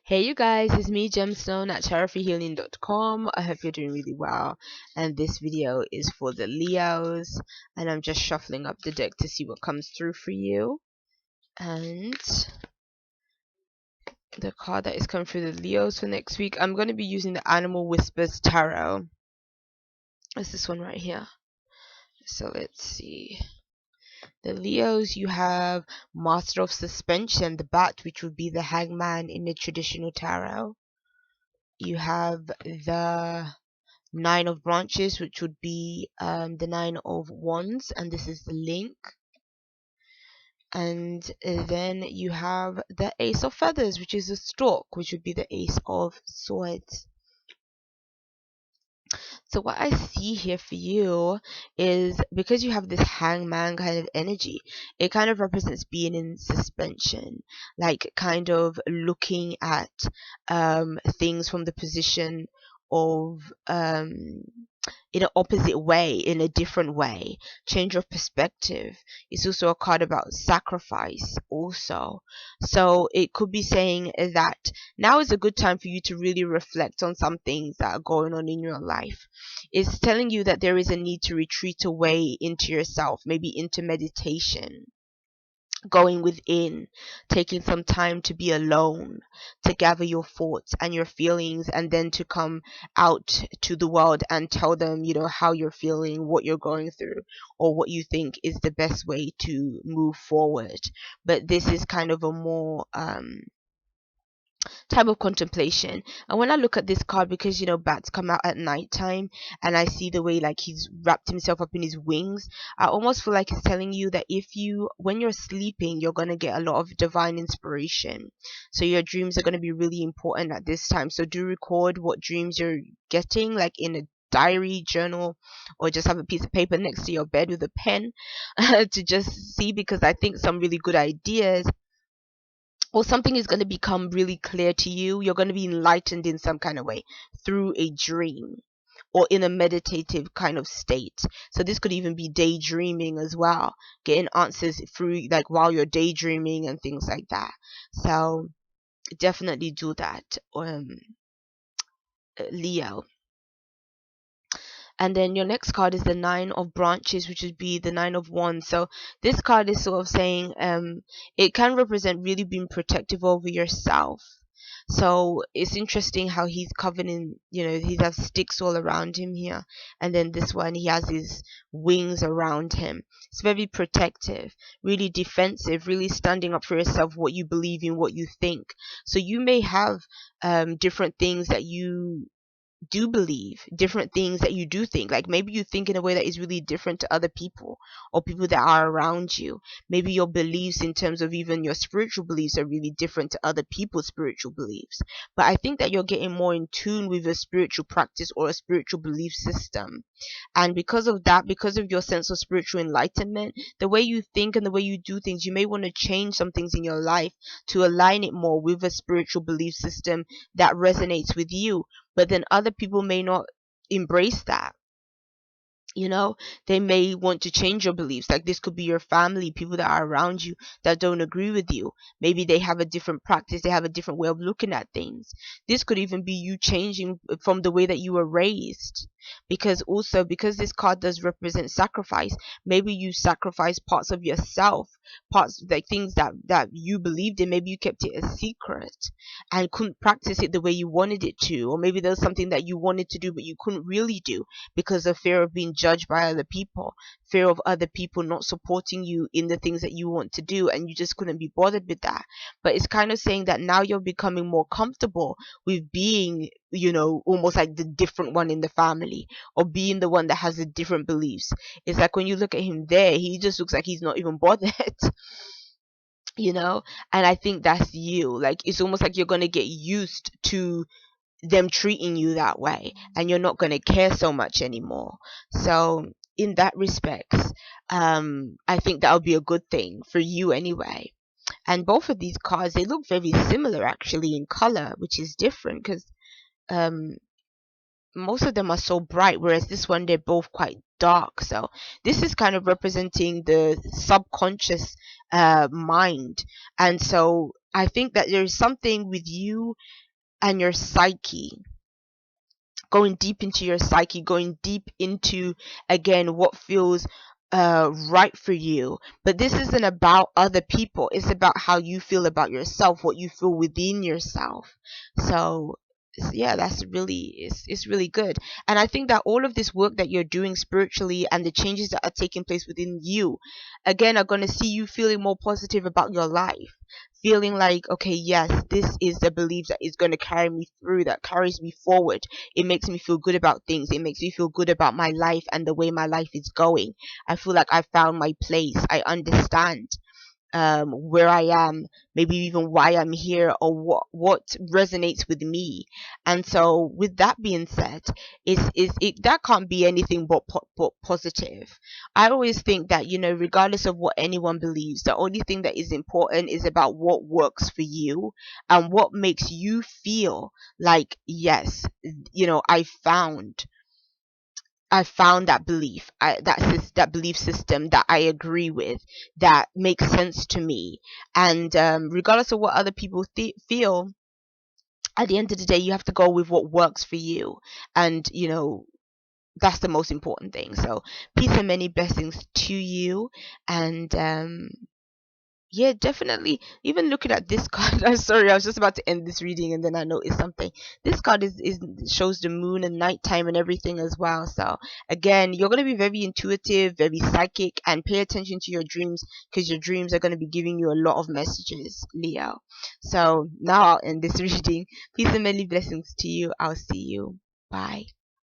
Hey you guys, it's me Gemstone at charafreehealing.com. I hope you're doing really well, and this video is for the Leos, and I'm just shuffling up the deck to see what comes through for you. And the card that is coming through the Leos for next week, I'm going to be using the Animal Whispers Tarot. It's this one right here. So let's see. The Leos, you have Master of Suspension, the Bat, which would be the Hangman in the traditional tarot. You have the Nine of Branches, which would be the Nine of Wands, and this is the link. And then you have the Ace of Feathers, which is a stork, which would be the Ace of Swords. So what I see here for you is, because you have this hangman kind of energy, it kind of represents being in suspension, like kind of looking at things from the position of in an opposite way, in a different way, change of perspective. It's also a card about sacrifice also. So it could be saying that now is a good time for you to really reflect on some things that are going on in your life. It's telling you that there is a need to retreat away into yourself, maybe into meditation, going within, taking some time to be alone, to gather your thoughts and your feelings, and then to come out to the world and tell them, how you're feeling, what you're going through, or what you think is the best way to move forward. But this is kind of a more type of contemplation. And when I look at this card, because bats come out at night time, and I see the way like he's wrapped himself up in his wings, I almost feel like it's telling you that when you're sleeping, you're going to get a lot of divine inspiration. So your dreams are going to be really important at this time. So do record what dreams you're getting, like in a diary, journal, or just have a piece of paper next to your bed with a pen to just see, because I think some really good ideas or something is going to become really clear to you. You're going to be enlightened in some kind of way through a dream or in a meditative kind of state. So this could even be daydreaming as well, getting answers through like while you're daydreaming and things like that. So definitely do that, Leo. And then your next card is the Nine of Branches, which would be the Nine of Wands. So this card is sort of saying it can represent really being protective over yourself. So it's interesting how he's covered in, he has sticks all around him here. And then this one, he has his wings around him. It's very protective, really defensive, really standing up for yourself, what you believe in, what you think. So you may have different things that you do believe, different things that you do think. Like maybe you think in a way that is really different to other people or people that are around you. Maybe your beliefs in terms of even your spiritual beliefs are really different to other people's spiritual beliefs. But I think that you're getting more in tune with a spiritual practice or a spiritual belief system. And because of that, because of your sense of spiritual enlightenment, the way you think and the way you do things, you may want to change some things in your life to align it more with a spiritual belief system that resonates with you. But then other people may not embrace that. They may want to change your beliefs. Like this could be your family, people that are around you that don't agree with you. Maybe they have a different practice, they have a different way of looking at things. This could even be you changing from the way that you were raised. Because this card does represent sacrifice, maybe you sacrifice parts of yourself, parts like things that you believed in. Maybe you kept it a secret and couldn't practice it the way you wanted it to, or maybe there was something that you wanted to do but you couldn't really do because of fear of being judged by other people, fear of other people not supporting you in the things that you want to do, and you just couldn't be bothered with that. But it's kind of saying that now you're becoming more comfortable with being, almost like the different one in the family, or being the one that has the different beliefs. It's like when you look at him there, he just looks like he's not even bothered. And I think that's you. Like it's almost like you're going to get used to them treating you that way, and you're not going to care so much anymore. So in that respect, I think that would be a good thing for you anyway. And both of these cards, they look very similar actually in color, which is different because most of them are so bright, whereas this one, they're both quite dark. So this is kind of representing the subconscious mind. And so I think that there's something with you and your psyche, going deep into your psyche, going deep into, again, what feels right for you. But this isn't about other people, it's about how you feel about yourself, what you feel within yourself. So yeah, that's really, it's really good. And I think that all of this work that you're doing spiritually and the changes that are taking place within you, again, are going to see you feeling more positive about your life, feeling like, okay, yes, this is the belief that is going to carry me through, that carries me forward. It makes me feel good about things. It makes me feel good about my life and the way my life is going. I feel like I found my place. I understand where I am, maybe even why I'm here, or what resonates with me. And so, with that being said, is it that can't be anything but positive. I always think that, regardless of what anyone believes, the only thing that is important is about what works for you and what makes you feel like, yes, I found that belief, that belief system that I agree with, that makes sense to me. And regardless of what other people feel, at the end of the day, you have to go with what works for you. And that's the most important thing. So peace and many blessings to you. And yeah, definitely. Even looking at this card, I'm sorry, I was just about to end this reading and then I noticed something. This card is shows the moon and nighttime and everything as well. So again, you're gonna be very intuitive, very psychic, and pay attention to your dreams, because your dreams are gonna be giving you a lot of messages, Leo. So now I'll end this reading. Peace and many blessings to you. I'll see you. Bye.